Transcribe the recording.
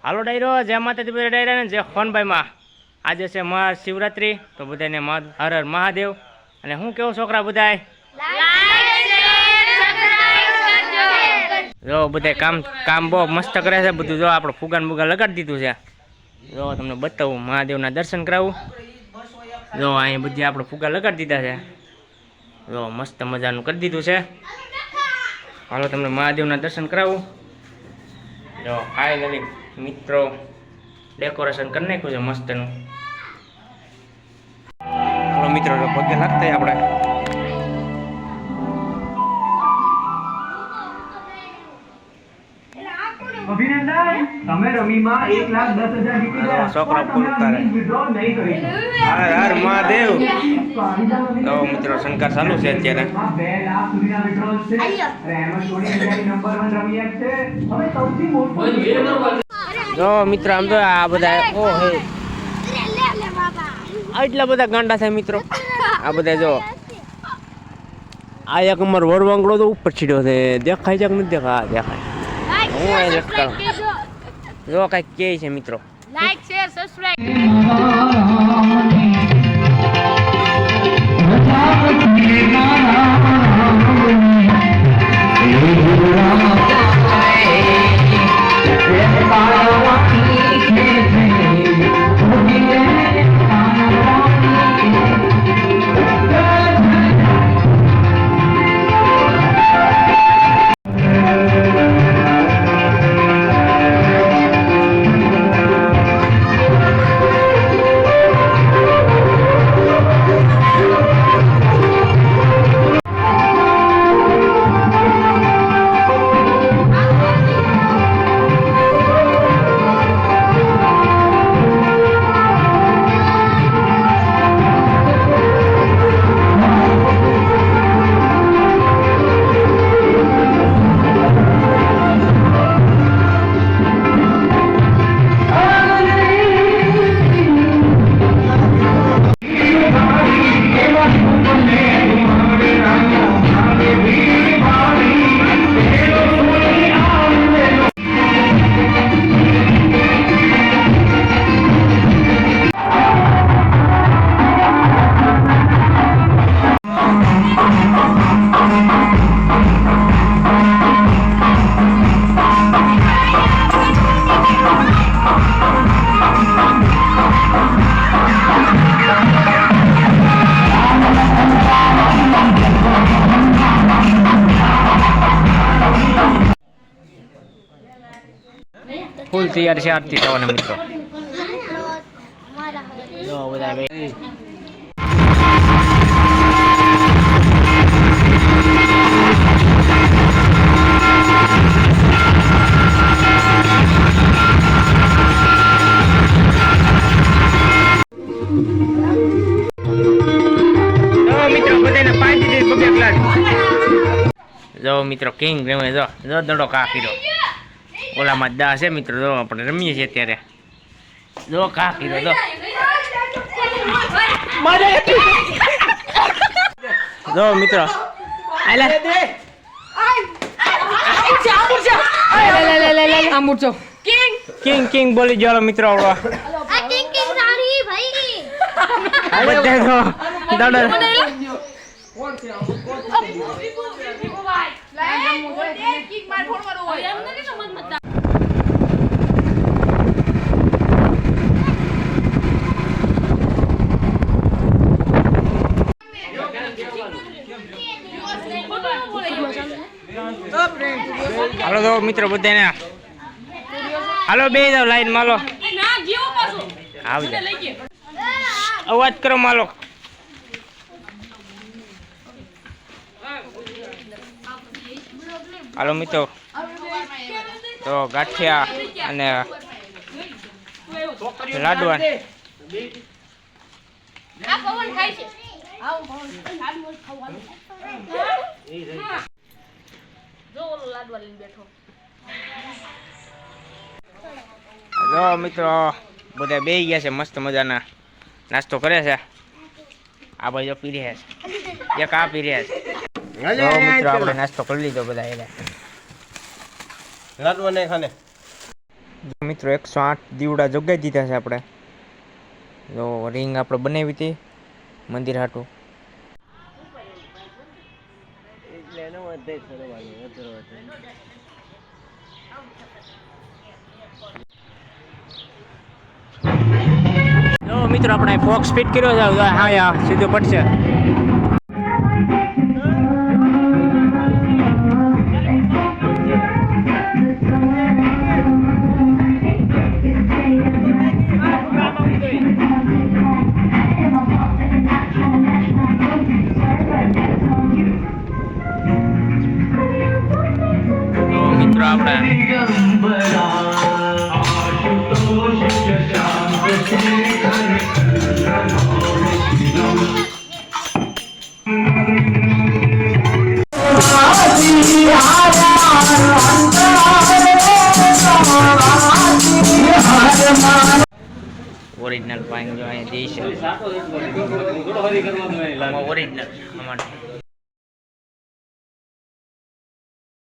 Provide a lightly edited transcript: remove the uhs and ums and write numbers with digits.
હાલો ડાયરો જય માતાજી બધા ડાયરા ને જય ખોનભાઈમાં આજે છે મહાશિવરાત્રી તો બધાને હર હર મહાદેવ અને હું કેવું છોકરા બધાય જો બધા કામ બહુ મસ્ત કરે છે બધું જો આપણે ફુગાન બુગા લગાડી દીધું છે જો તમને બતાવું મહાદેવના દર્શન કરાવું જો અહીંયા બધી આપણે ફુગા લગાડી દીધા છે જો મસ્ત મજાનું કરી દીધું છે હાલો તમને મહાદેવના દર્શન કરાવું જો ફાઇનલી મિત્રો ડેકોરેશન કરી નાખ્યું છે મસ્તનું હાલો મિત્રો પગે લાગતા આપણે અભિનંદન તમે રમીમાં 1,10,000 જીતી ગયા છોકરા ફૂલ કરે વિડ્રો નહીં કરી હર હર મહાદેવ તો મિત્રો શંકર ચાલુ છે અત્યારે 2 લાખ સુધીના વિડ્રો છે રહેમત જોડી નંબર 1 રમી છે હવે સૌથી મોટું જો મિત્રો આમ તો આ બધા ઓ હે આટલા બધા ગાંડા થાય મિત્રો આ બધા જો આ એક અમાર વરવાંગડો તો ઉપર છીડ્યો છે દેખાય છે કે નથી દેખાય હું એ લટકા જો કઈ કે છે મિત્રો લાઈક શેર સબસ્ક્રાઇબ ફૂલ તૈયાર છે આરતી થવાના મિત્રો જો બધા મિત્રો બધાને પાડી દીધી પગે ક્લાસ જો મિત્રો કિંગ રમે જો દડો કાપી દો ઓલામાં દા છે મિત્રો જો આપણે રમીએ છીએ અત્યારે જો કાપી દો જો મિત્રો કિંગ કિંગ બોલી જાઓ મિત્રો આવડો બધા દડો હાલો તો મિત્રો બધાને હાલો બે જાવ લાઈન માલો અવાજ કરો માલો હાલો મિત્રો તો ગાંઠિયા અને લાડવા જો મિત્રો બધા બેસી ગયા છે મસ્ત મજાના નાસ્તો કરે છે આ બાજુ પી રહ્યા છે એક આ પી રહ્યા છે મિત્રો આપણે નાસ્તો કરી લીધો બધા એને લાડવા ને ખાને જો મિત્રો 108 દીવડા જોગાઈ દીધા છે આપણે. જો રિંગ આપણે બનાવી હતી મંદિર હાટું. જો મિત્રો આપણે ફોક્સ ફિટ કર્યો છે. હા યા સીધો પડશે. મિત્રો આપણે ઓરિજિનલ પાણી જો અહીંયા દેશ ઓરિજિનલ અમારે